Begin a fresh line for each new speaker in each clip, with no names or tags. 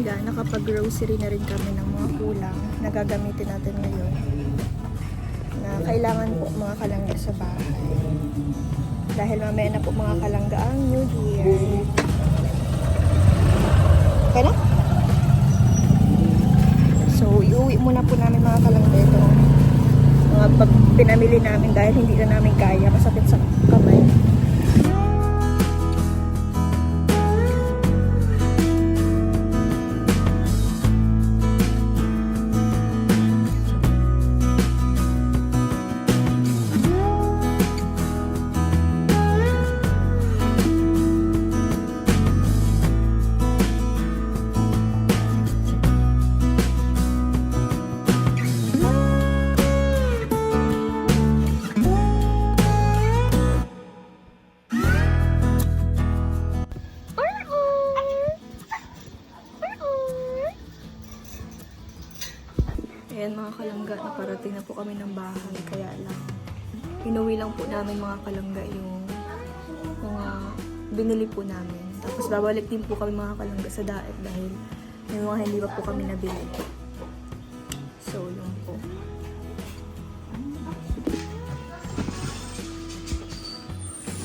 kalangga, nakapag-grocery na rin kami ng mga kulang na gagamitin natin ngayon. Na kailangan po mga kalangga sa bahay. Dahil mamaya na po mga kalangga ang New Year. Okay na? So, iuwi muna po namin mga kalangga ito. Mga pinamili namin dahil hindi na namin kaya. Masakit sa kamay. Ayan mga kalangga, naparating na po kami ng bahay. Kaya lang, inuwi lang po namin mga kalangga yung mga binili po namin. Tapos babalik din po kami mga kalangga sa daet dahil may mga hindi pa po kami nabili. So, yun po.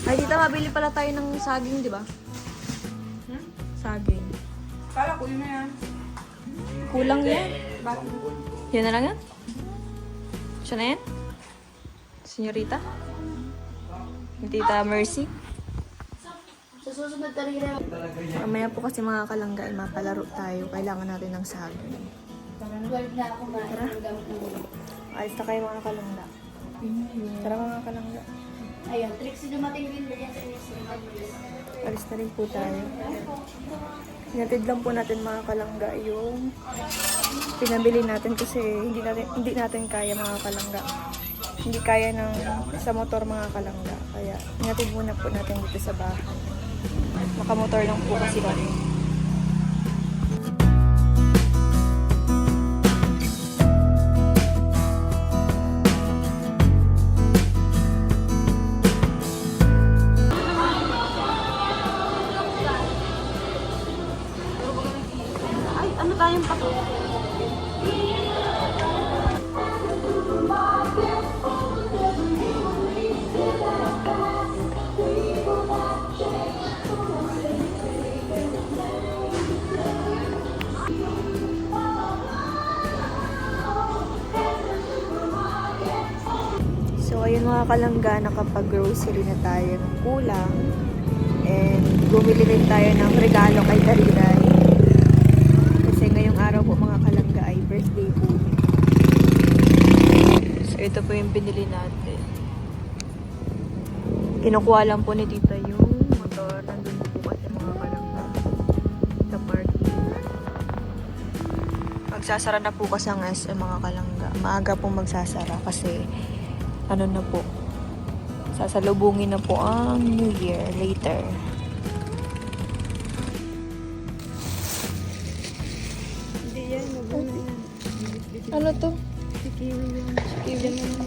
Ay, tita, mabili pala tayo ng saging, di ba? Saging.
Kala ko yun na yan.
Kulang yan.
Bakit?
Yan na lang yan? Siya na yan? Senyorita? Yung Tita Mercy?
Sa susunod talaga.
Mamaya po kasi mga kalangga ay mapalaro tayo. Kailangan natin ng saging.
12 na ako
Tara.
gamit ng ulo.
Alis na kayo mga kalangga. Tara mga kalangga.
Ayun, Trixie dumating din yan sa inyo.
Alis na rin po tayo. Hinatid lang po natin mga kalangga yung pinabili natin kasi hindi natin kaya mga kalangga. Hindi kaya ng sa motor mga kalangga. Kaya hinatid muna po natin dito sa bahay. Makamotor lang po kasi kami.
Ay, ano tayong pato?
So, ayun mga kalangga, nakapag-grocery na tayo ng kulang. And bumili rin tayo ng regalo kay Dariday. Kasi ngayong araw po mga kalangga ay birthday po. So, ito po yung binili natin. Kinukuha lang po ni tita yung motor. Nandun po kasi mga kalangga sa parking. Magsasara na po kasi ang SM mga kalangga. Maaga po magsasara kasi ano na po, sasalubungin na po ang New Year later.
Hindi yan, mabuno yan.
Ano to?
Si Kiwi yan. Si Kiwi yan.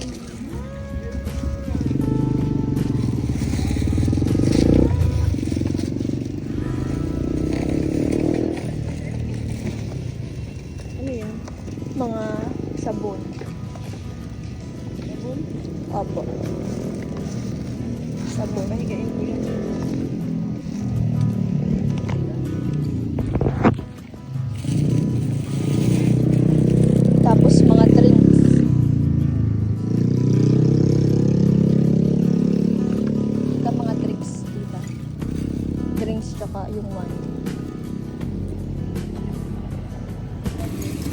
Ano yan? Mga sabon.
Sabon?
Opo. Sabon.
Pahigain ko yan.
Tapos mga drinks. Ito mga drinks dito. Drinks tsaka yung wine.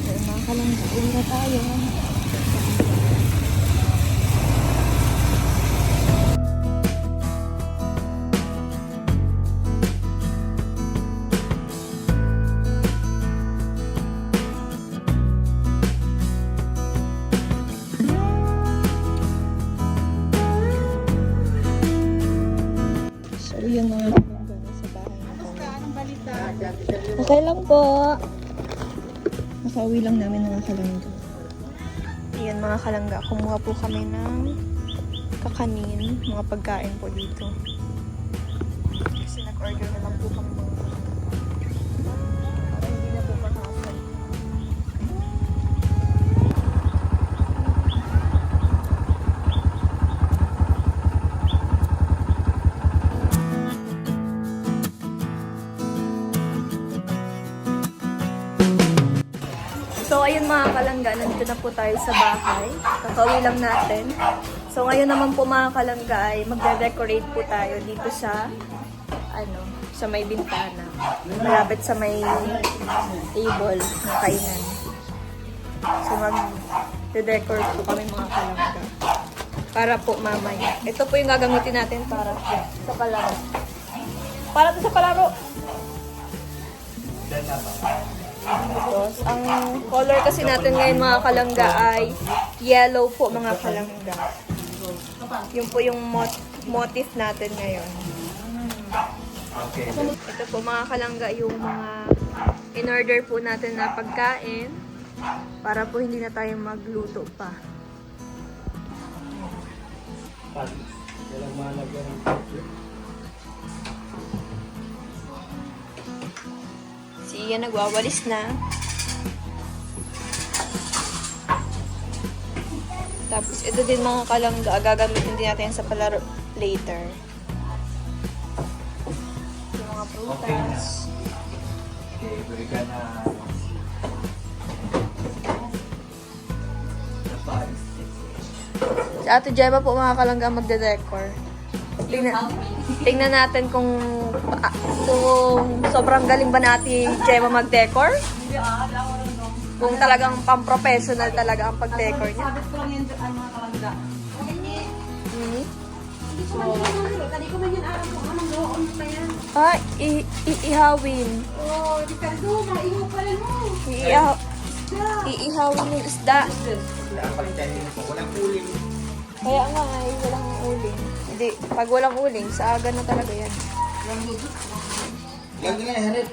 So, mga kalangga, uwi na tayo. So, yun mga kalangga sa bahay na kami.
Anong balita?
Okay lang po. Nakauwi lang namin mga kalangga. Ayan mga kalangga, kumuha po kami ng kakanin, mga pagkain po dito. Kasi nag-order na lang po kami ng para hindi na po kalangga, nandito na po tayo sa bahay. Kakauwi lang natin. So ngayon naman po mga kalangga ay magde-decorate po tayo dito sa sa may bintana. Malapit sa may table ng kainan. So mag-decor po kami mga kalangga. Para po mamaya. Ito po yung gagamitin natin para sa palaro. Para to sa palaro. Tapos, ang color kasi natin ngayon mga kalangga ay yellow po mga kalangga. Yun po yung motif natin ngayon. Ito po mga kalangga yung mga in-order po natin na pagkain para po hindi na tayo magluto pa. Si Ian nagwawalis na. Tapos ito din mga kalangga, gagamitin din natin sa palaro later. Yung mga prutas.
Okay, berikan na
Si Ate Gemma po mga kalangga magde-decor. Tingnan natin kung sobrang galing ba na Ate Gemma mag-decor? Kung talagang pang-professional talaga ang pag-decor niya.
Sabit ko lang yan ang mga kalangga.
Hmm?
Tadi ko man yan aram kung anong doon pa yan.
Ah, iihawin.
Oh, di ka doon. Maiho pa rin mo.
Iihawin yung isda.
walang uling.
Kaya nga ay walang uling. Hindi, pag walang uling, sa aga na talaga yan.
Lang nila, Harip.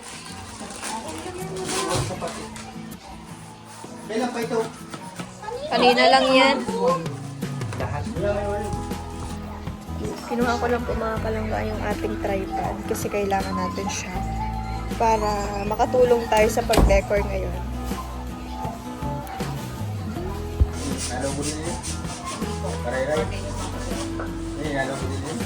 Kailan pa ito?
Kanina lang yan.
Lahat.
Kinuha ko lang po mga kalangga yung ating tripod kasi kailangan natin siya para makatulong tayo sa pag-decor ngayon.
Nalo mo din yun? Karay-ray. Eh, nalo mo din yun?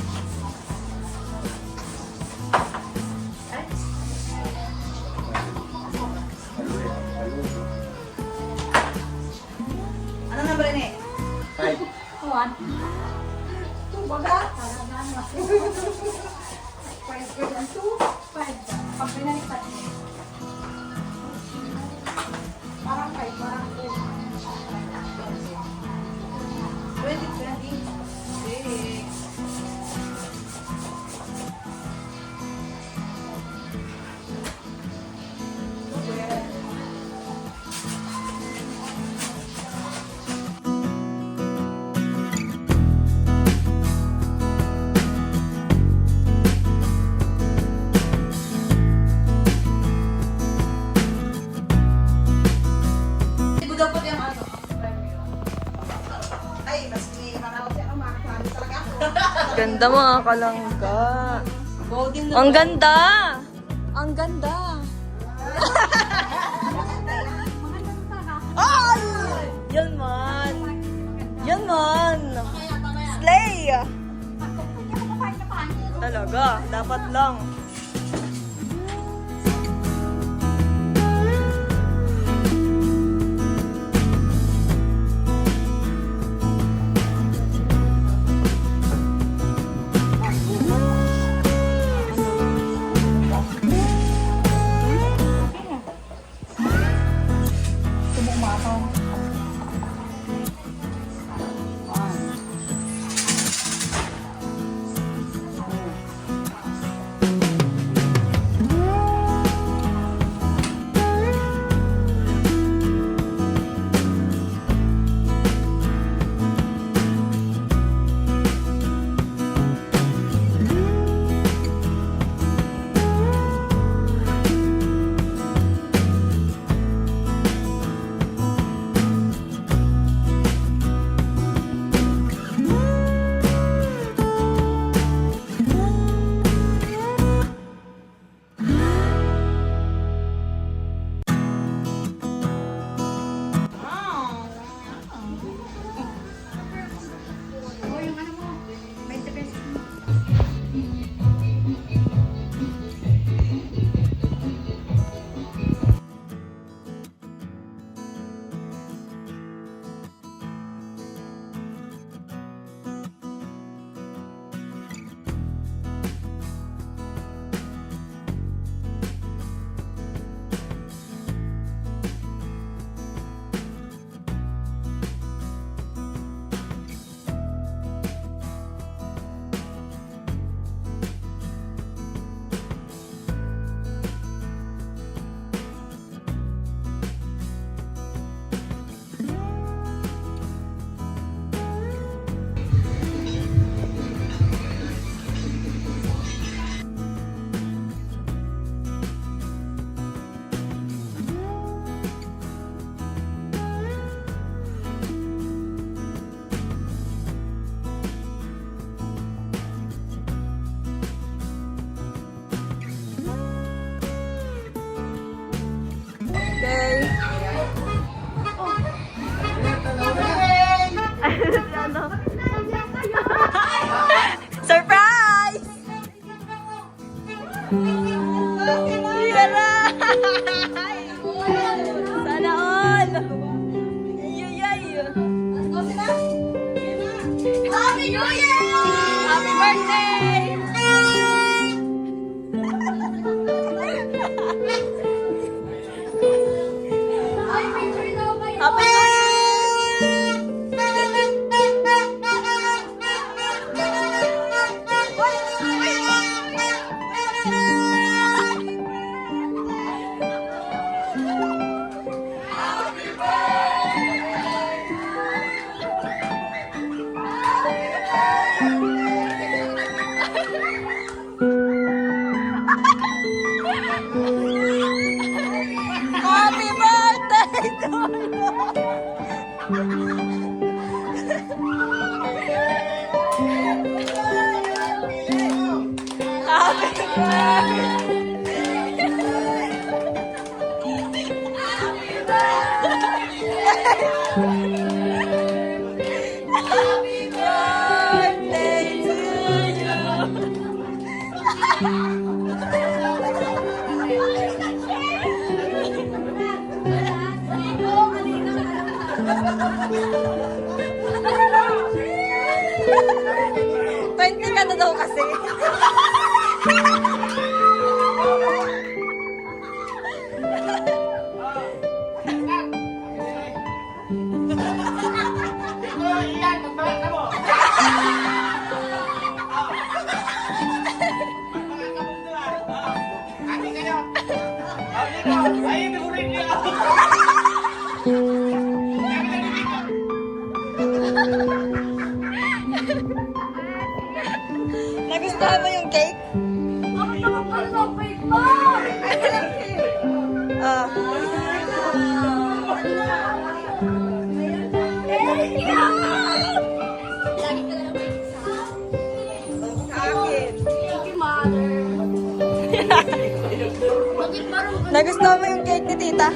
Ano number ni?
5.
Kuan. Baga. Pag pinalipat. Parang kay parang 20.
Ganda mga kalangga. Ang ganda! Ang ganda! Ay! Yan man! Yan man! Slay! Talaga, dapat lang.
sila.
Happy New Year! Happy birthday! Happy New Happy birthday to you! Happy birthday! Happy birthday to you! Twenty ka na daw kasi. Nagustuhan mo yung cake? Ah. Nagustuhan mo yung cake ni tita?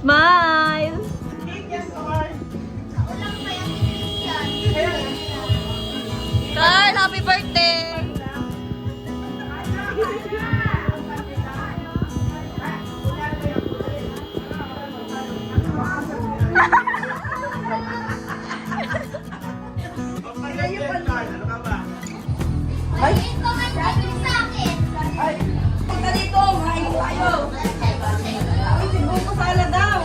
Smile! Carl, happy birthday!
Punta dito, mahain tayo. Ay, siguro ko sala daw.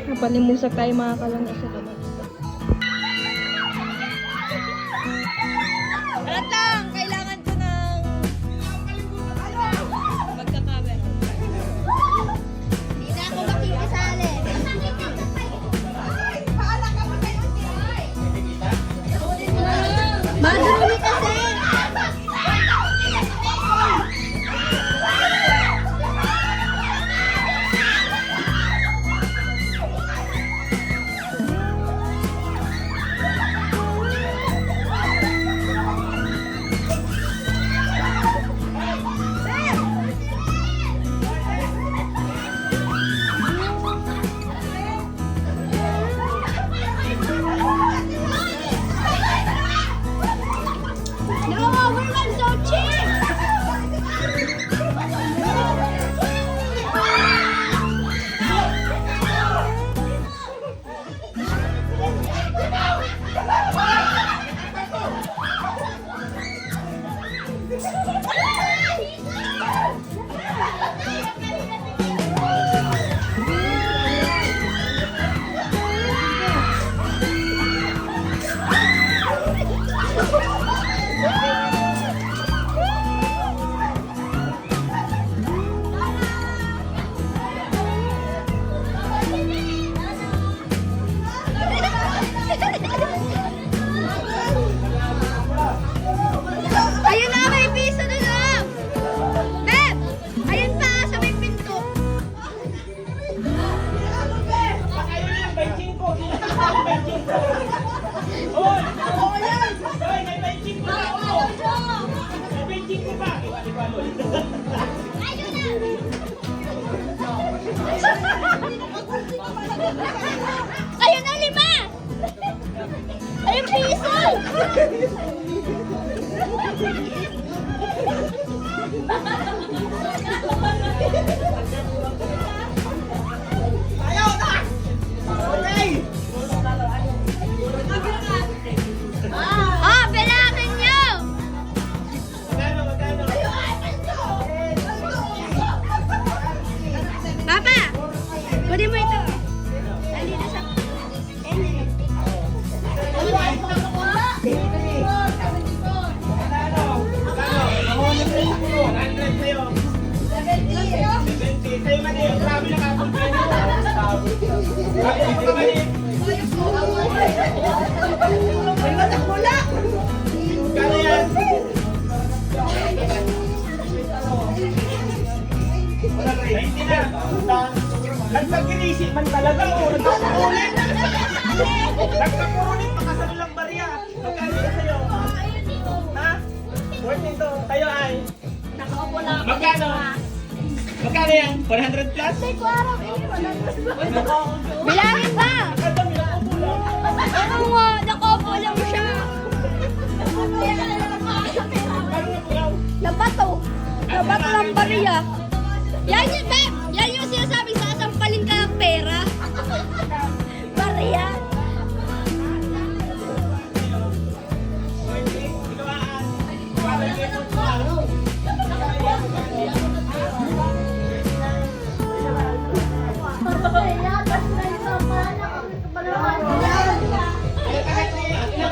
Napalimusak tayo mga kalangga sa labas. Alat lang! Kailangan ko ng magka-camera.
Hindi na ako makikisali. Madumi kasi. No, we want so cheap. Ayun na, may piso na lang. Beb, ayun pa sa may pinto. Ayun na, 5. Ayun piso. Bilangin niyo! Papa! Kunin mo ito. Nandito sa...
Nagpag-inisip man talaga o nagpag-ulit. Nagpag-ulit, makasalulang barya. Magkano na sa'yo? Ha? Worth ito. Tayo ay?
Nakaupo lang.
Magkano? Magkano yan? 100 plus?
Bilangin ba?
Magkano? Nakaupo lang.
Oo nga, nakaupo lang siya.
Magkano na po?
Labato. Labat ng bariya. Yan yun, Beb. Yan yung sinasabing sasampalin ka ng pera. Bariya.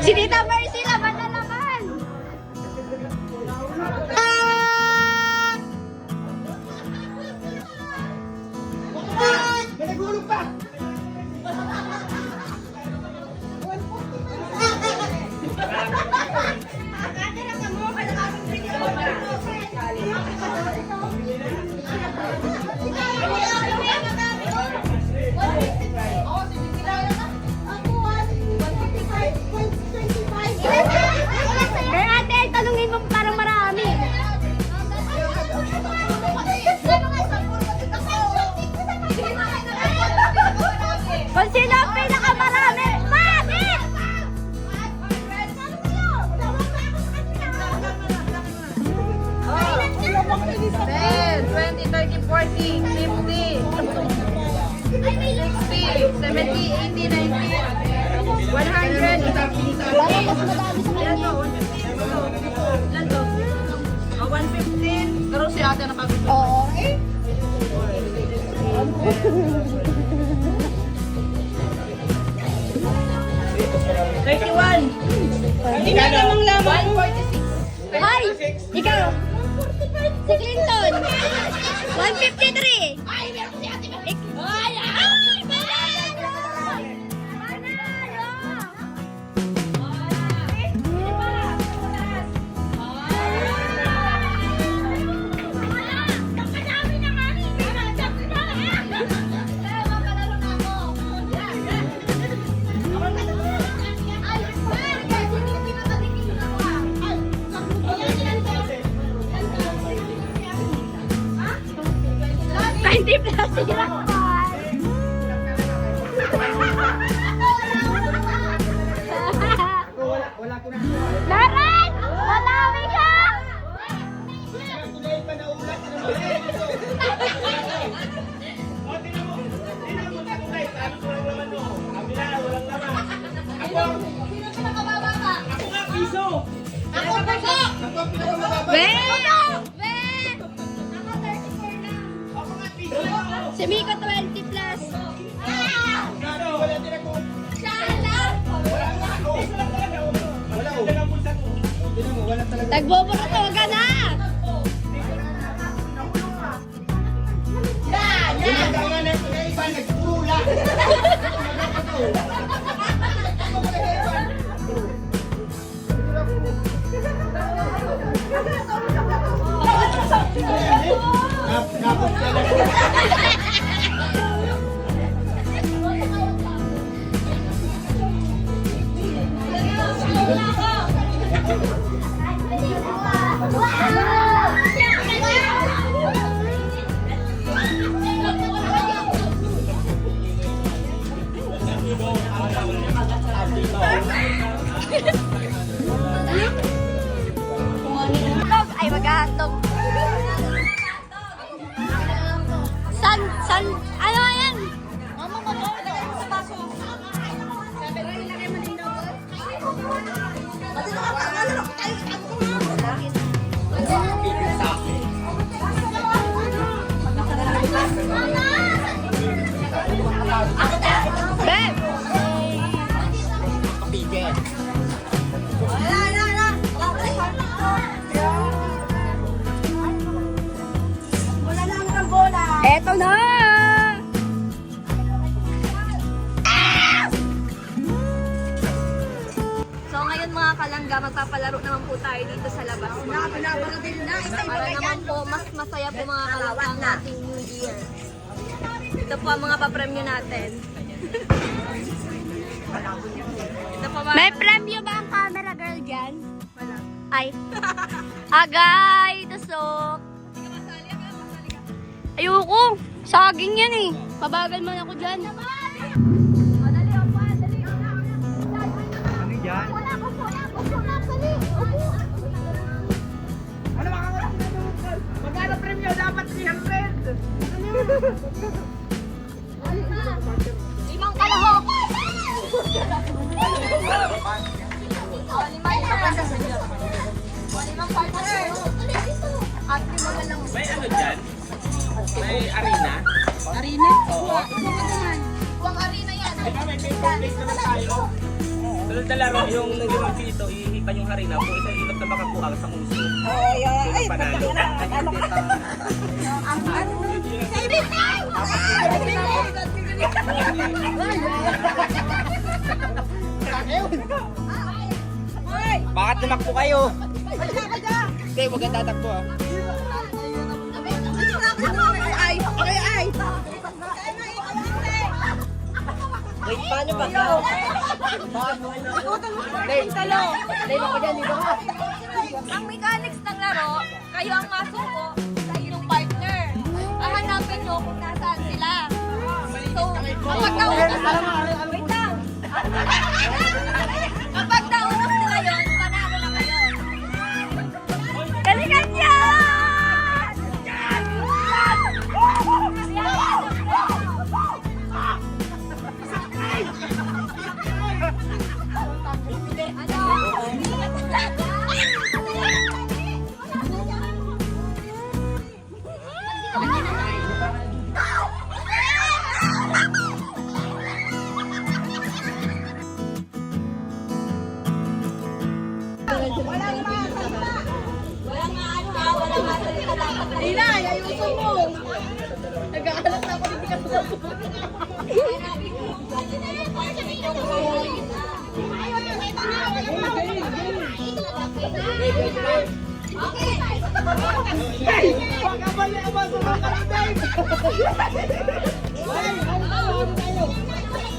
Si Tita Mercy laban na laban.
Nagulog pa!
Kaya ate, tanungin mo parang marami. Kung sino ang pinakamarami, bakit?
Pero si ate nakagod.
Oo. 153. Ay, meron si Ate Mel. Ay, panalo! Hindi plus sila.
Wala ko na.
Laran! Malawi ka!
Tuloy pa na ulat. Tingnan mo sa kulay. Sabi ko lang naman no. Sabi na, walang laman.
Sino pinakamababa?
Ako nga, piso.
Ako po!
Ako ang pinakamababa.
Ben! Ben! Ako 34 lang.
Ako nga, piso.
Si Miko 20 plus.
Gano, wala din ako.
Siya lang!
Wala nga ako. Piso lang talaga. Wala ko. Wala bulsa ko. Tingnan mo, wala talaga.
Nagboboro to, wag ka na!
Ginagawa na ito. Yung iba nagpula. Napos ka na.
Ay, mag-hotdog. San, ano yan? Mama ko to, lagay mo sa baso. Sabi ko, ilagay mo din daw. Beb! Eto na! So ngayon mga kalangga, magpapalaro naman po tayo dito sa labas. Para naman po, mas masaya po mga kalangga ang ating New Year. Ito po ang mga papremyo natin. Ito po mga... May premyo ba ang camera girl dyan? Wala. Ay. Agay, tusok. Ayoko. Saging yan eh. Pabagal man ako dyan.
Ano yan? Ano magkano premyo? Dapat 300.
Limang kalahok. Limang partner. At lima na lang.
May ano dyan? May arena?
Arena? Oo. Huwag arena yan.
Di ba may paper plate naman tayo? Tulad na laro, yung nag-iwan dito, ihipan yung harina kung isang ilap na makakuha sa muso. Ay, panalo. Bakit tumakbo kayo? Hindi, huwag kang tatakbo ah. Wait, paano ba?
Ang mechanics ng laro, kayo ang masuko sa inyong partner. Hahanapin nyo kung nasaan sila. So, kapag naunang wait lang. Kapag naunang sila yun, panalo na kayo. Galingan niya!
Inay, ayuso mo. Nag-aalat na ako hindi ka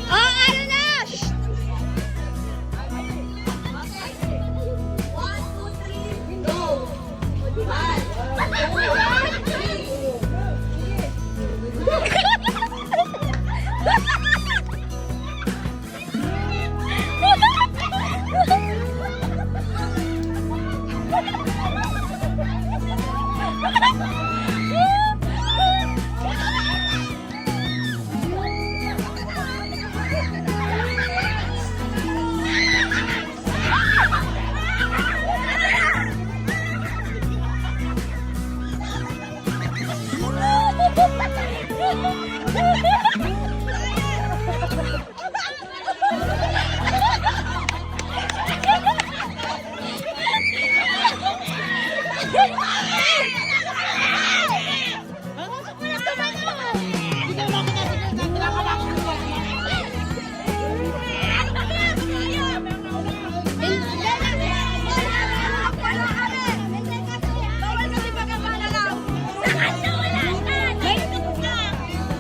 Oh, ano na? Shh!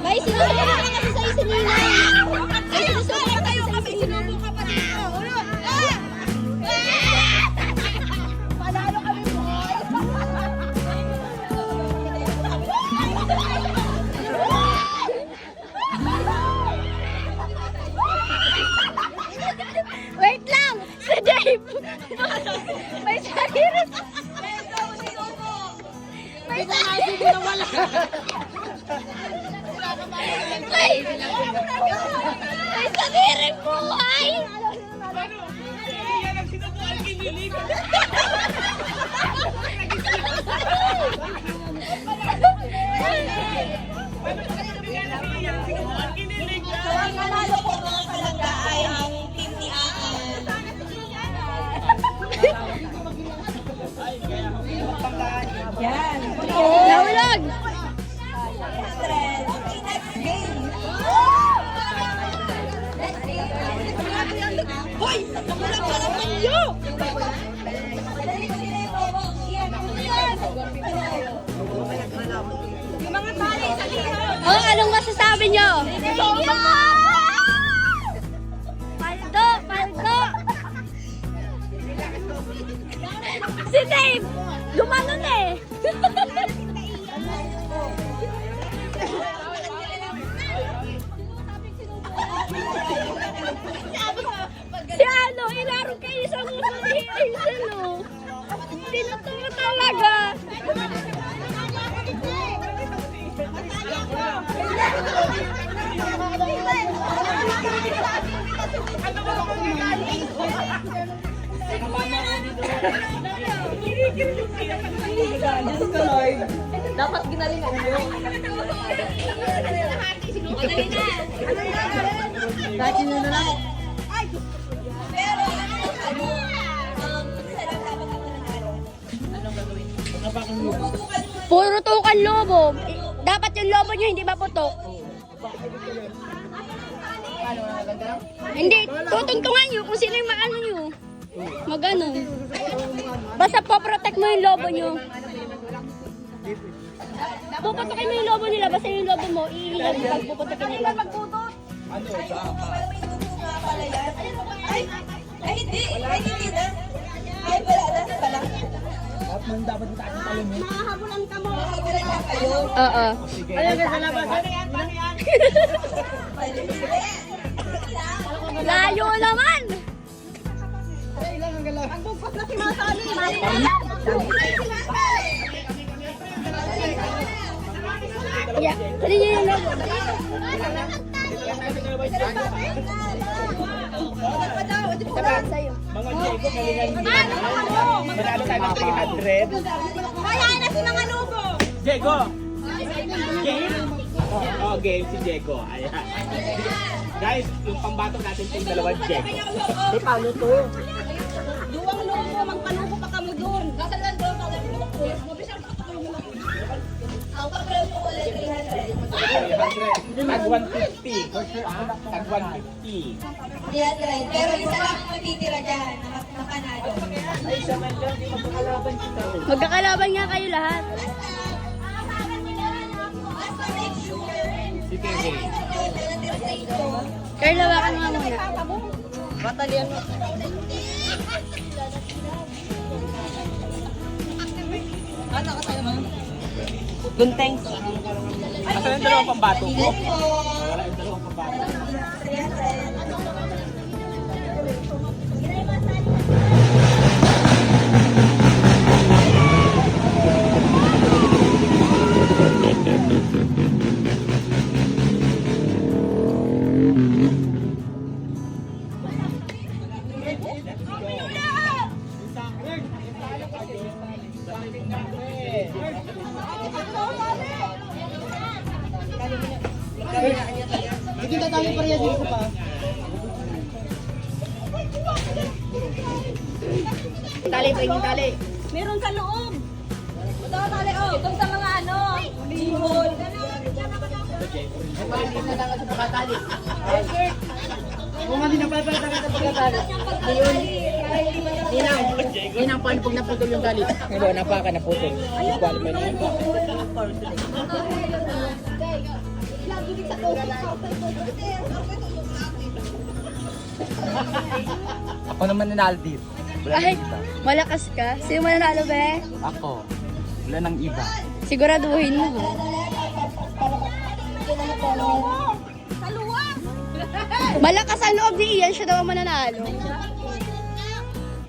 May sinusubo ka kasi sa isininay. May sinusubo ka tayo kami. Sinubo ka pa dito. Panalo kami po. Wait lang! Si Dave! May sarili! May sarili! May sarili buhay!
Yan ang sinubukan kinilig. Sinubukan kinilig.
Ang nanalo po mga kalangga ay ang team ni Yan.
Nahulog!
Okay, next game. Hoy! Nakulang ka ng panyo! Yung mga tali sa liham!
Oh, anong masasabi nyo? Paldo! Paldo! Si Dave! Lumanon eh! Si ano, ilarong kayo sa mundo ni Hazel, oh. Tinutuwa talaga.
Dapat ginalingan mo. Dati na lang. Pero
Puro tukan lobo. Dapat yung lobo nyo hindi maputok. Hindi, tutungtungan nyo kung sino yung maano nyo. Magano. Basta poprotect mo yung lobo nyo. Puputokin mo yung lobo nila, basta yung lobo mo, iilan pag puputokin nila.
Ay, hindi. Ay, hindi na. Ay, wala na. Wala.
Mahahabulan ka mo.
Wala na kayo.
Oo. Layo naman! Yeah, tali niyo yung logo. Sa'yo.
Mga Diego, galingan nyo. Manalo tayo ng 300.
Kaya na si mga lobo.
Diego! Game? Oh, game si Diego. Ayan. Guys, yung pambatok natin itong dalawang Diego. Eh, paano to?
Duwang lobo, magpanuko pa kamo doon. Nasa lang doon, mabisang pa kayo.
Tag 150. Tag 150.
300. Pero isa lang ang matitira dyan. Napanalo.
Magkakalaban nga kayo lahat.
Basta make sure.
Si Tete.
Natira sa ito.
Carla, baka nga muna.
Batalyan mo. Gunteng.
Asa yung dalawang pambato ko? Wala yung dalawang pambato.
300.
Sige, tatali pa rin dito pa. Tali pa yung tali.
Meron sa loob. Ito, tali, oh. Itong sa mga ano. Bihol.
Kung hindi na pala sa pagkatali. Yun ang paano pag naputol yung tali.
Hindi, napaka naputol. Qualify na yun. Ako naman nanalo dito. Wala
Ay,
nang iba.
malakas ka. Sino mananalo, be?
Ako. Wala nang iba.
Siguraduhin mo. Malakas ang loob ni Ian, siya daw ang mananalo.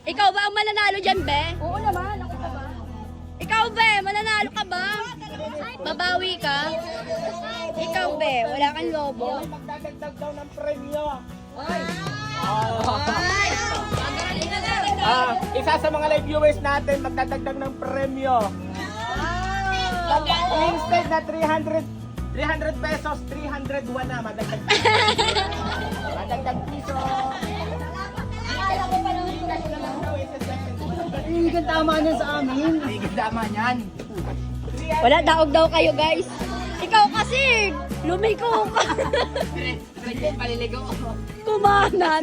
Ikaw ba ang mananalo dyan, be? Oo naman, ako ba? Ikaw, be, mananalo ka ba? Babawi ka? Ikaw, be, wala kang lobo.
Magdadagdag daw ng premyo. Isa sa mga live viewers natin magdadagdag ng premyo. Instead na 300 pesos, 301 na madagdag. Madagdag piso.
Hindi ka tama niyan sa amin.
Hindi tama niyan.
Wala, daog daw kayo, guys. Ikaw kasi, lumiko ka.
Paliligaw ako.
Kumanan.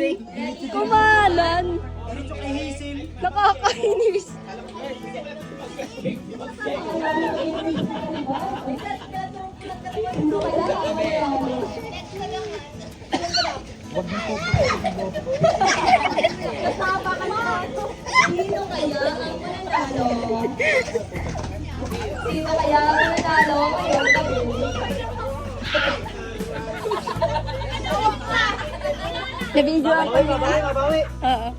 Kumanan. Nakakainis.
Sino kaya ang mananalo? Sino kaya ang mananalo?
Nabidyoan ko nila. Oo.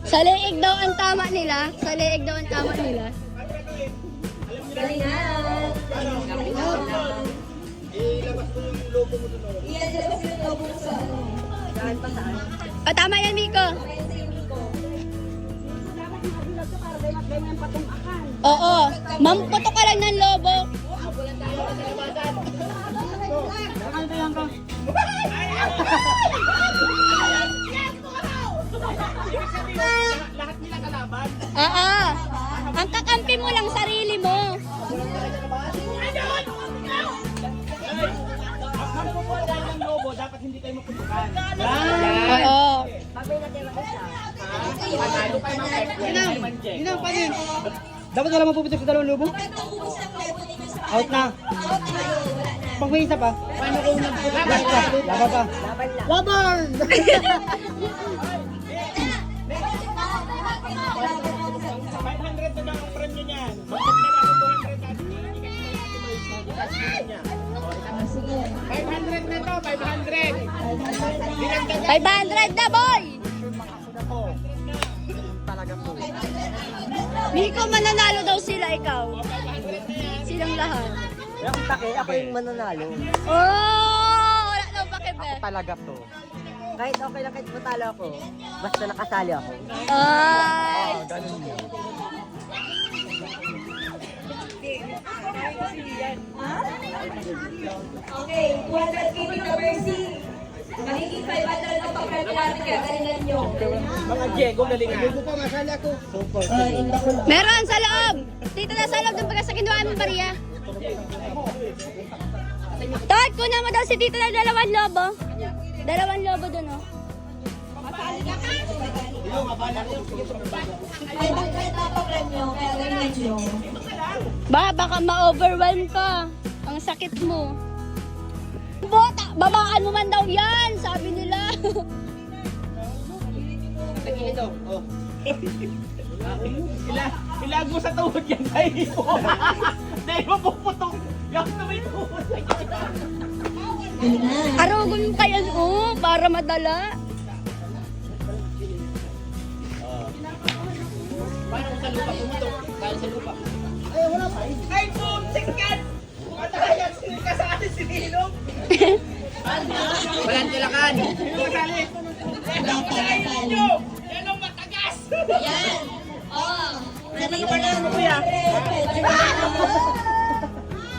Sa leeg daw ang tama nila. Sa leeg daw ang tama nila.
Galingan. Iyan sila kasi yung lobo sa ano. Saan pa saan?
O, tama yan, Miko. Oo. Mamputo ka lang ng lobo.
Lahat nila kalaban.
Oo. Ang kakampi mo lang sarili mo.
Ang pupuan ng lobo, dapat hindi kayo maputukan.
Oo.
Panalo kayo mga
Yun ang panin. Dapat wala mapuputok sa dalawang lubo? Out na. Pag may isa pa. Paano kung nagpuputok pa? Laban pa. Laban!
500 na lang ang premyo niyan. Magpagkala ako 200 at hindi kayo niya. 500 na to, 500.
500 na, boy!
Talaga po.
Miko, mananalo daw sila, ikaw. Silang lahat.
Yung take, ako yung mananalo.
Oh! Wala daw pakibe.
Talaga to.
Kahit okay lang kahit matalo ako. Basta nakasali ako.
Ay!
Ganun yun.
Okay, 200 na Mercy. Magiging 500 ang pagkakita natin kaya galingan nyo.
Mga Diego, galingan.
pa, masali ako. Super.
Meron sa loob! Dito na sa loob ng pagkasakinuan mo, Maria. Tot, kunan mo daw si Tito ng 2 lobo. 2 lobo dun, oh.
Ay, bakit napapremyo? Kaya ganyan yun.
Baka ma-overwhelm ka. Ang sakit mo. Bota, babaan mo man daw yan, sabi nila.
Ilag mo sa tuhod yan, dahil mo. Dahil mo puputok. Yung na may tuhod.
Arugon mo kaya, oh, para madala.
Paano kung sa lupa pumutok? Dahil sa lupa. Ay, putik yan! Kumatayan, sino ka sa atin si Nilong? Walang tilakan. Sino kasali? Yan ang pinayin nyo! Yan ang matagas!
Yan! Oo!
Ano ka ba na kuya?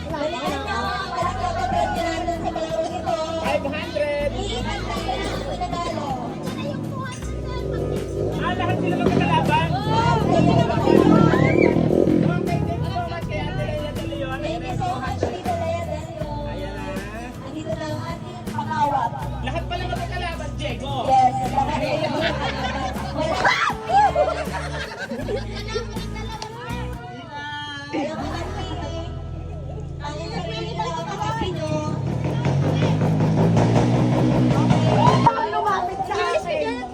Balikan nyo! Walang napapremyo natin sa palaro nito.
500!
Iikan tayo na ang pinadalo.
Ah, lahat sila magkakalaban? Okay, thank you so much kay Ate Leila De Leon.
Thank you so much, Tito Lea Delio.
Ayan na.
Andito na ang ating pakawat.
Lahat pala magkakalaban, Diego.
Yes, lahat kayo. Ang sarili na kapatid nyo. Lumapit sa akin.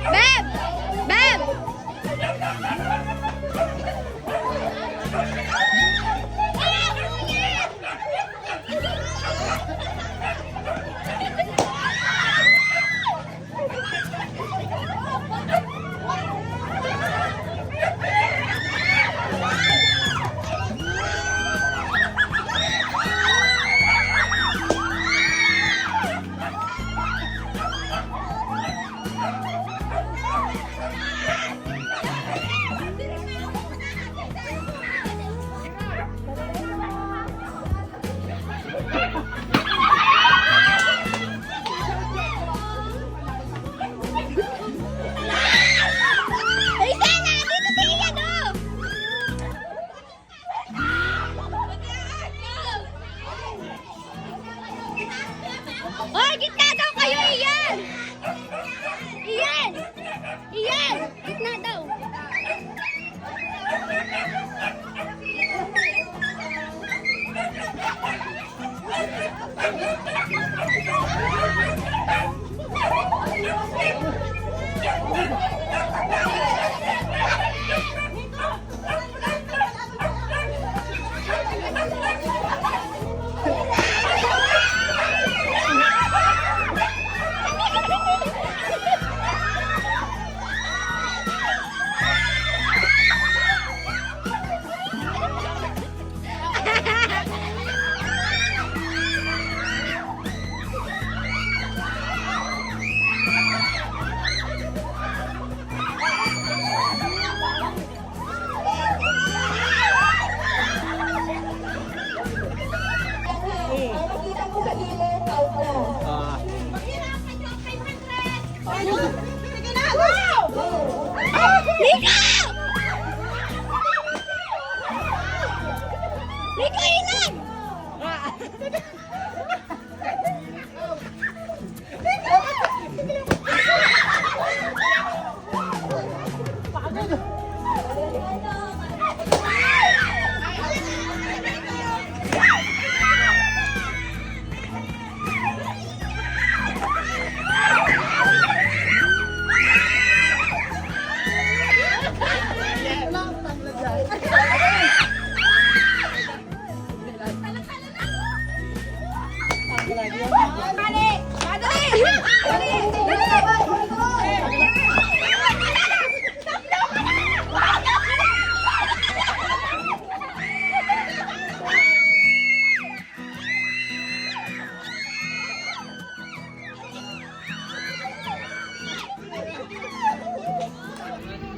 Beb! Beb! Hoy, gitna daw kayo, Ian! Ian! Ian! Gitna daw.
Nakita mo sa gilid, out na.
Lika! Lika, Ilan!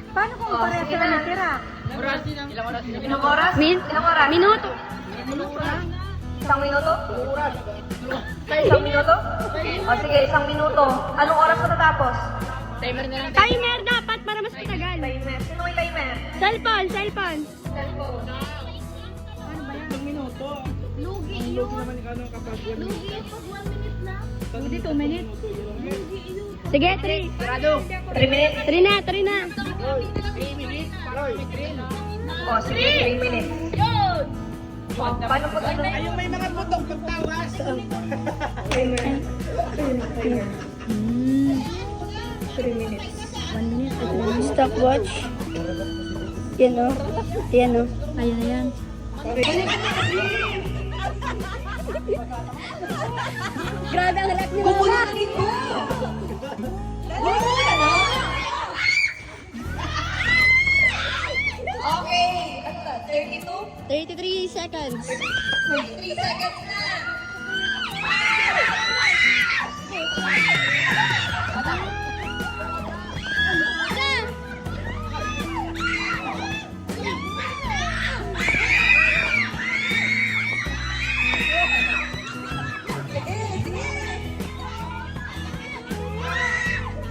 Paano kung pareha sila natira?
Ilang oras? Minuto. Isang minuto? Isang minuto? O sige, isang minuto. Anong oras matatapos?
Timer dapat para mas matagal.
Timer. Sino may timer?
Cellphone.
Lugi naman ikaw nung kapag 1 minute.
Hindi 2 minutes. Sige, 3.
3 minutes?
3 na.
3 minutes, para may train.
O sige, 3 minutes. O, paano po ito?
Ayun, may mga butong pagtawas.
Timer. 3 minutes.
1 minute. Stopwatch. Yan o. Ayan. Grabe ang harap niyo.
Kukunin mo! Kukunin ka na? Okay. Ano na? 32?
33 seconds.
33 seconds na.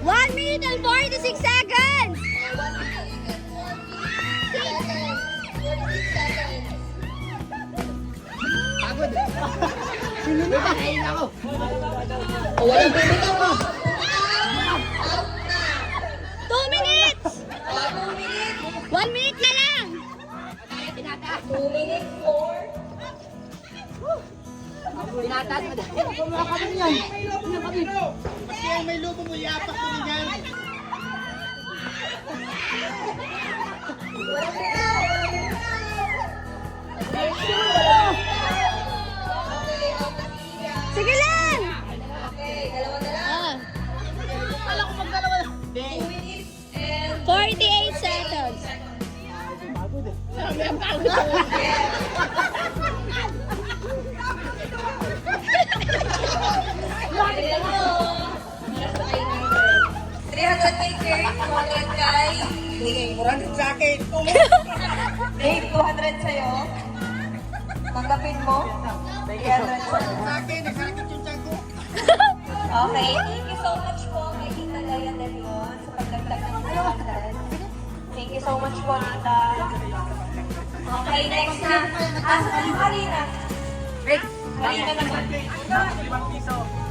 One minute and 46 seconds.
Walang bibitaw mo.
2 minutes.
2 minutes.
1 minute na lang.
2 minutes more.
Pati yung may lubo mo, yapak ko din yan.
Sige lang.
Okay, dalawa na lang. 2 minutes and
48 seconds.
Tignan mo. 300 kay Kurt, 200 kay...
400 sa akin.
Dave, 200 sa'yo. Tanggapin mo. 300 sa'yo.
Sa akin, nagsakit yung tiyan ko.
Okay, thank you so much po kay Tita Laya De Leon sa pagdagdag ng 300. Thank you so much po, Tita. Okay, next na. Asa na yung Karina? Rick, Karina naman.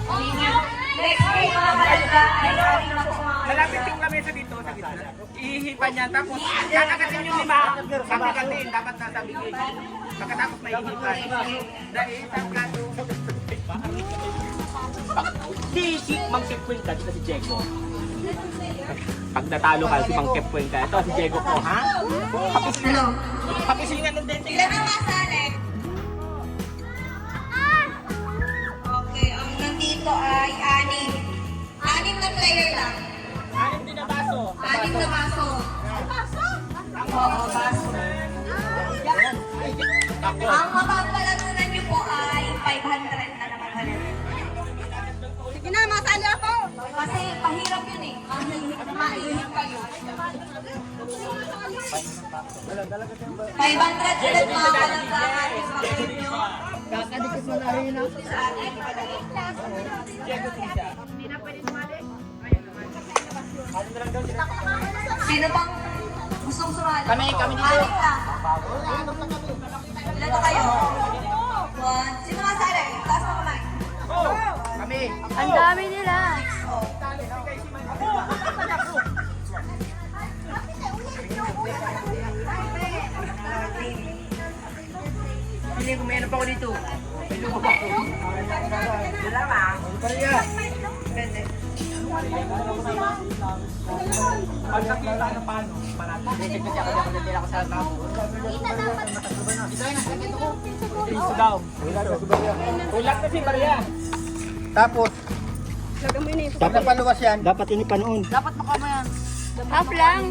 Karina. Next po mga kalagda ay Karina po mga
Malapit yung lamesa dito sa gitna. Ihipan niya, tapos kakagatin yung 5. Kakagatin, dapat sasabihin. Pagkatapos may ihipan. Dahil sa plato. Si Mang Kepwin ka, dito si Diego. Pag natalo ka, si Mang Kepwin ka. Ito si Diego po, ha? Papisingan ng dente.
Ilan ang masali? Okay, ang nandito ay 6. 6 na player lang.
6 din na baso.
6 na baso. Oo, baso. Ang mapapalanunan niyo po ay 500 na naman.
Sige na, masali ako.
Kasi pahirap yun eh. Mahihip kayo. 500 ulit mga kalanggaan. Pakit nyo.
Kakadikit mo na rin ako.
Sa atin. Sino pang gustong sumali?
Kami dito.
Anik ka. Ilan na kayo? 1. Sino masali? Taas mo kamay.
Kami.
Ang dami nila.
Hindi, kung mayroon pa ako dito. May lubo pa ako. Wala ba? Pariya. Pag nakita na paano, parati. Kasi ako sa tao. Piso daw. Ulat na si Maria. Tapos,
Dapat paluwas yan.
Dapat ini panoon.
Half lang.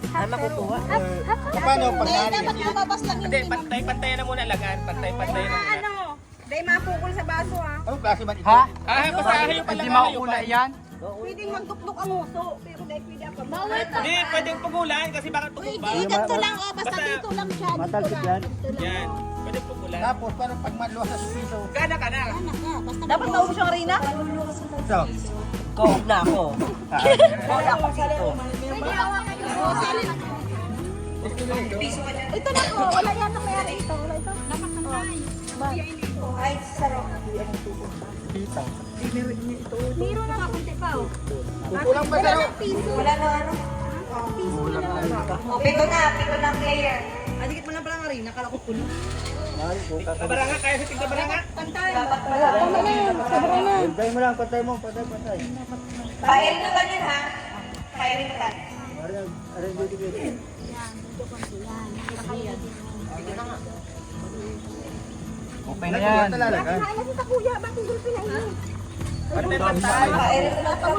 Paano pag
Hindi, pantay-pantay na muna lagan. Pantay-pantay na muna.
Dahil mapukol sa baso ha.
Anong klase man ito?
Basahin pa lang. Hindi mauna yan.
Pwedeng magduklok ang uso. Pero dahil pwede ako.
Hindi, pwedeng pugulan kasi baka tumumba.
Ganito lang, oh. Basta dito lang siya.
Matalsik yan. Yan. Pwedeng pugulan.
Tapos, paano pag maluwas sa piso?
Gana ka na.
Dapat naubos yung arena?
So,
Kawag na ako.
Ito na po. Wala yan ang mayari ito. Wala ito.
Ay, sarap.
Miro na kapunti pa, oh.
kukulang pa sa
Wala na ano? Pito na player. Adikit mo lang pala ng arena, kala ko puno.
Kabaranga, kaya sa tingka baranga.
Dapat wala.
Pantay mo lang, pantay mo, pantay.
Pair na ba yan ha? Pair na ba?
Okay na yan. Talalagan.
Kaya si Takuya. Bakit gulpin na ini?
Pantay-pantay.
Pair na lang ako.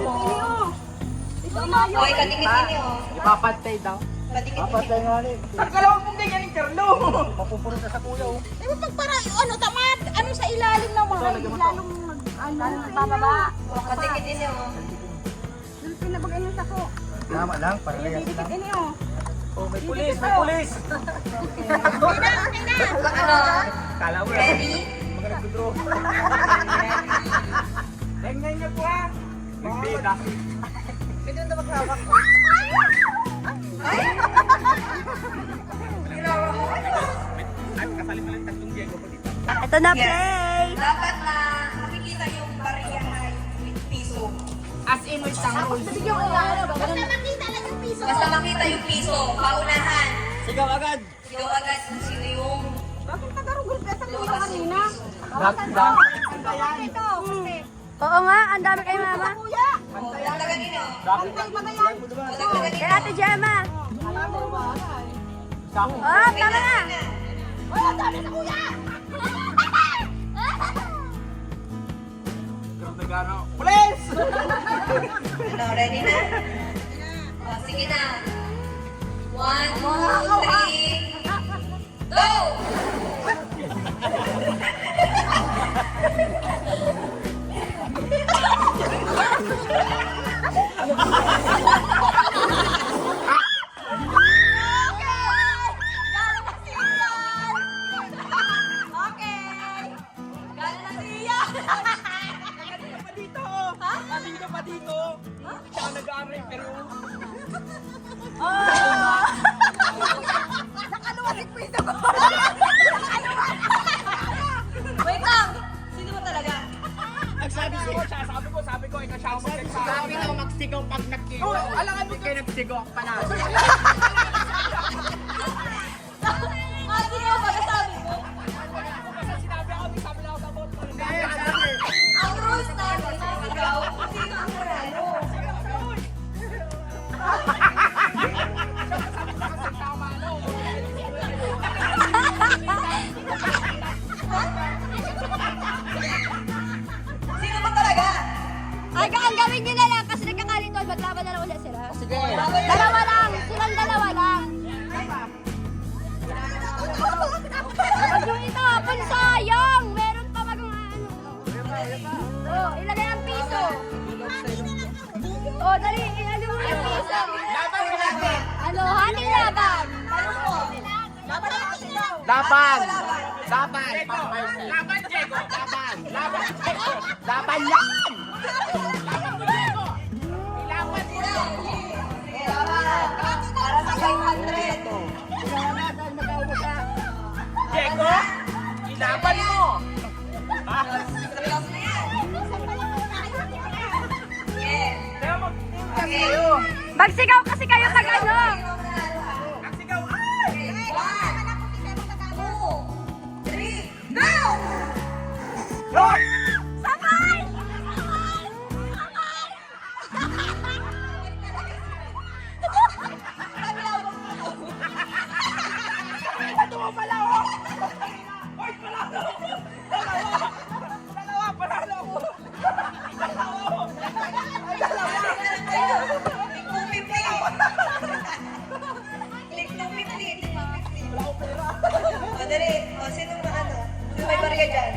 Okay, kadikit niyo.
Ipapantay daw.
Kadikit
Papatay nga rin.
Kalawang mong ganyan ni Carlo.
Mapupuro na sa kuya, oh.
Eh, pagpara, ano, tamad. Ano sa ilalim ng mga, lalong bababa.
Kadikit niyo.
Gulpin na bag ano sa ko.
Tama lang, para lang.
Ini, oh.
Oh, may pulis, may pulis.
Ano?
Kala mo.
Ready?
Mga nagdudro. Tingnan niyo po ha. Nagbida.
Pwede na maghawak ko. Ginawa mo?
Ay, kasali pa lang tatlong Diego po dito.
Ito na, play.
Dapat na makikita yung bariya na yung piso.
As in, with some rules.
Basta makita lang yung piso.
Basta makita yung piso, paunahan.
Sigaw agad.
Yung agad kung sino yung
Bakit tagarugol ka sa
lumabas
kanina?
yung piso.
Oo nga, ang dami kay mama.
Dagdagan niyo.
Magayan.
Dagdagan
Kay
niyo.
Ate Gemma. Oh, tama na. Oh, ang dami sa kuya.
Pulis!
Ano, ready na? Oh, sige na. 1, 2, 3, go!
Dito pa dito. Siya ang nag-aaral pero
Wait lang! Sino mo talaga?
nagsabi ko siya, sabi ko ikaw siya ang magsasabi. Sabi ko magsigaw pag nagsigaw. Oh, alangan mo kayo nagsigaw ako pa na.
Sino mo pagkasabi mo?
Kasi sinabi ako, may sabi na ako sa bot.
Ang rules natin sa sigaw, sino ang manalo? Sino ba talaga?
Ay, ang gawin nyo na lang kasi nagkakalito. Maglaban na lang ulit sila.
Sige.
Dalawa lang. Silang dalawa lang. Pag yung ito, hapon sayang. Meron pa mag ano. Oh, ilagay ang piso. Oh, dali. Ilagay mo yung piso.
Laban ka natin.
Ano, hating laban.
Laban! Laban! Laban, Diego! Laban! Laban, Diego! Laban yan! Laban mo, Diego! Ilaban mo na!
Para sa 500.
Diego! Ilaban mo! Ha?
Seryoso na yan. Yes.
Kaya mag...
Okay.
Magsigaw kasi kayo tag ano.
Ang sigaw, ay!
1, 2, 3, go!
Lord!
Sabay!
Ito mo pala, oh! Oy, palalo! Dalawa! Dalawa, palalo ako! Dalawa!
ka dyan.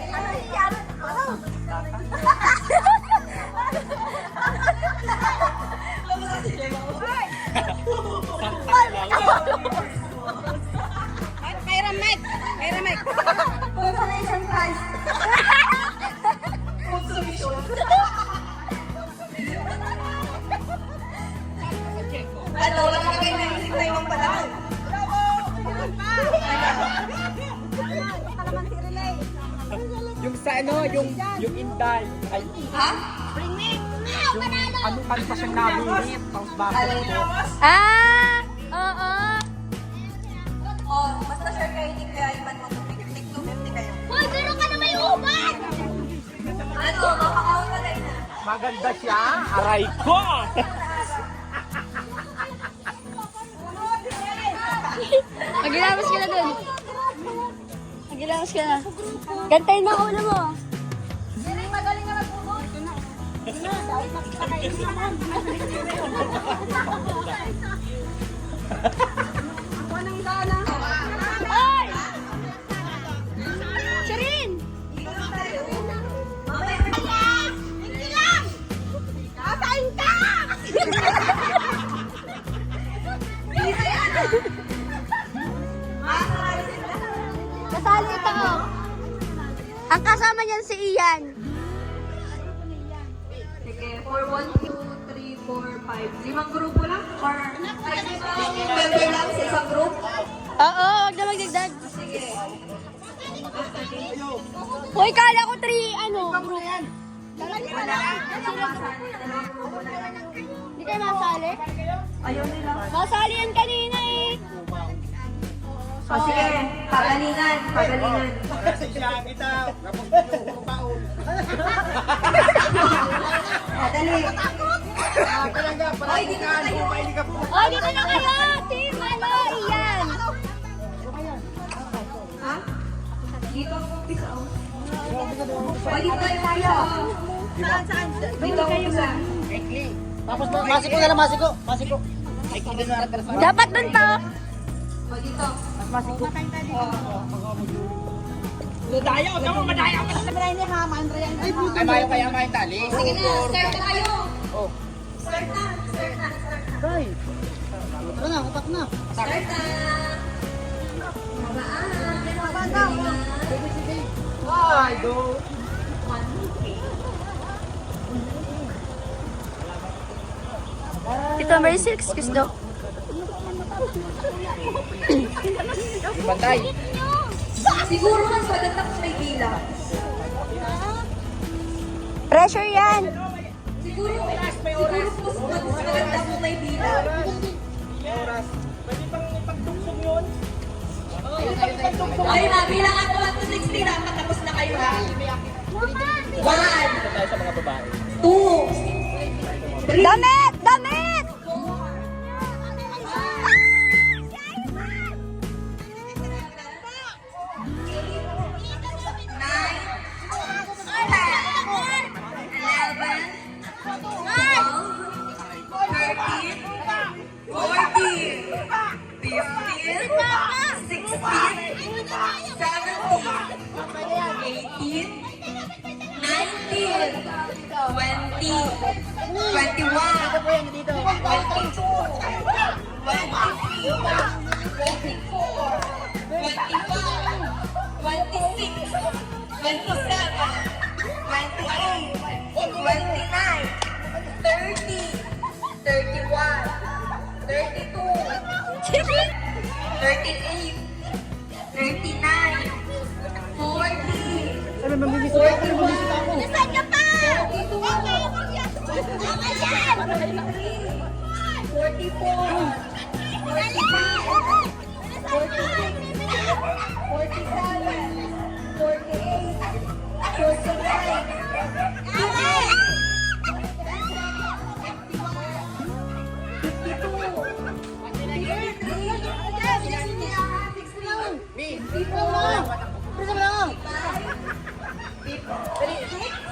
Consolation prize.
Ano, wala ka kayo naisip na ibang panahon.
Yung sa ano, yung Inday. Ay,
Ha?
ano pa siyang nabunit. Tapos bakit po.
Oo.
Oh, basta share kayo ni Kuya Ivan mo. Tig 250 kayo.
Hoy, meron ka na may ubat!
Ano, makakaon ka na.
Maganda siya. Aray ko!
Magilamos ka na dun. Magilamos ka na. Gantayin mo ang ulo mo. Magaling ka mag-ubot. Hoy! Shirin! Hindi lang! Kasain ka! Kasali ito. Ang kasama niyan si Ian.
Sige, 4, 1, 2, 3, 4, 5. 5 grupo lang? Or 5 member lang sa isang group?
Oo, wag na magdagdag.
Sige.
Hoy, kala ko 3, ano?
Wala. Dalawang grupo na lang.
Hindi kayo masali?
Ayaw nila.
Masali yan kanina eh.
O sige, pagalingan. Dali. Oy, dito na kayo.
Oh, dito na kayo! Team, ano, Ian.
Ha? Dito. Oy, dito tayo. Saan? Dito ako sa.
Tapos masiko na lang, masiko.
Dapat dun to.
O, dito.
Madayaw, tama, madayaw.
Ay, mayo kaya may tali.
Sige na, start na kayo.
Oh.
Start na.
Tay. Ito na, utak na.
Start na.
Ay, do.
Ito, may 6, kiss daw.
Bantay.
Siguro mas maganda kung may bilang.
Pressure yan.
Siguro mas maganda kung may bilang. Ay, nabilang ako 1 to 60. Dapat tapos na kayo ha. 1,
Tayo sa mga babae.
2, 3,
Damit! Damit! Nasaan ka pa?
54,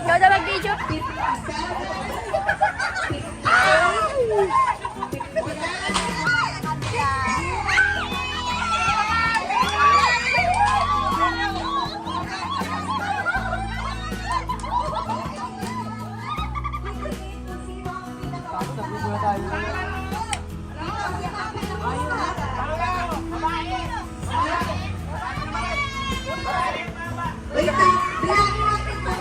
Ikaw na mag-video.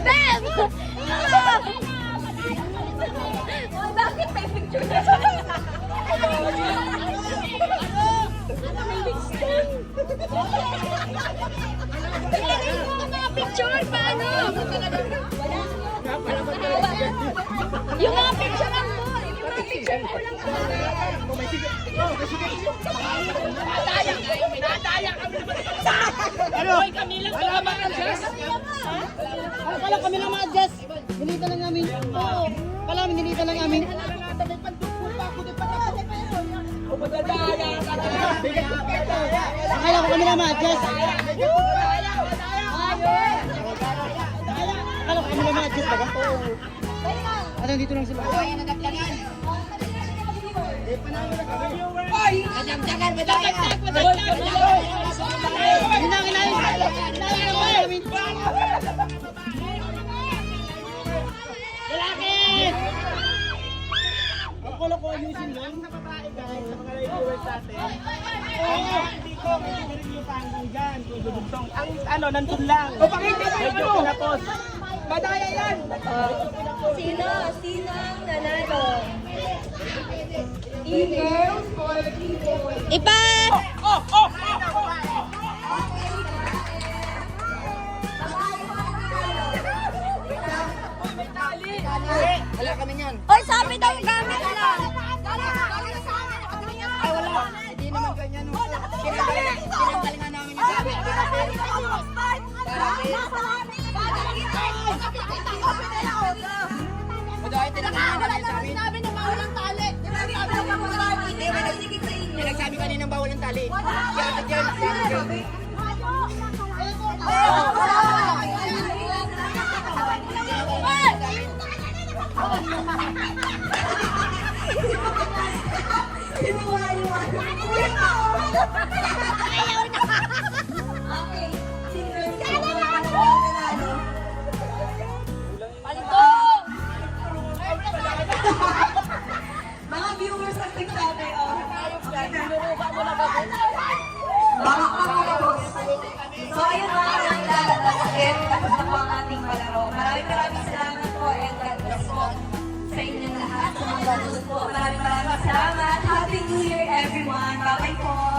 Beb!
Oh, bakit may picture na
Ilagay mo ang mga picture, paano? Yung mga picture lang mo. Yung mga picture mo lang mo.
Ano? Kala kami lang ma-adjust. Nilita lang namin. Oo. Kala kami nilita lang namin. Akala ko kami lang ma-adjust. Akala ko kami lang ma-adjust baga. Oo. Ano, dito lang sila. Akala ko ayusin lang.
Sa babae guys, sa mga viewers natin. Oo, hindi ko rin yung panggang dyan. Tudugtong. Ang ano, nandun lang. O, pakita mo yung ano. Tapos, madaya yan.
Sino ang nanalo? E-girls or people?
Ipa!
Wala kami niyan.
Oy, sabi daw yung gamit lang.
Ay, wala. Hindi naman ganyan. Kinagalingan namin yung sabi. Madaya, tinagalingan namin sa amin. Pinagsabi kanina ng bawal ng tali. Kaya dyan.
Mga viewers ang nagsabi, oh. So, ayun mga kalangga, tapos na po ang ating palaro. Maraming salamat po and God bless po sa inyong lahat. Sa mga nanonood po, maraming salamat. Happy New Year everyone. Bye-bye po.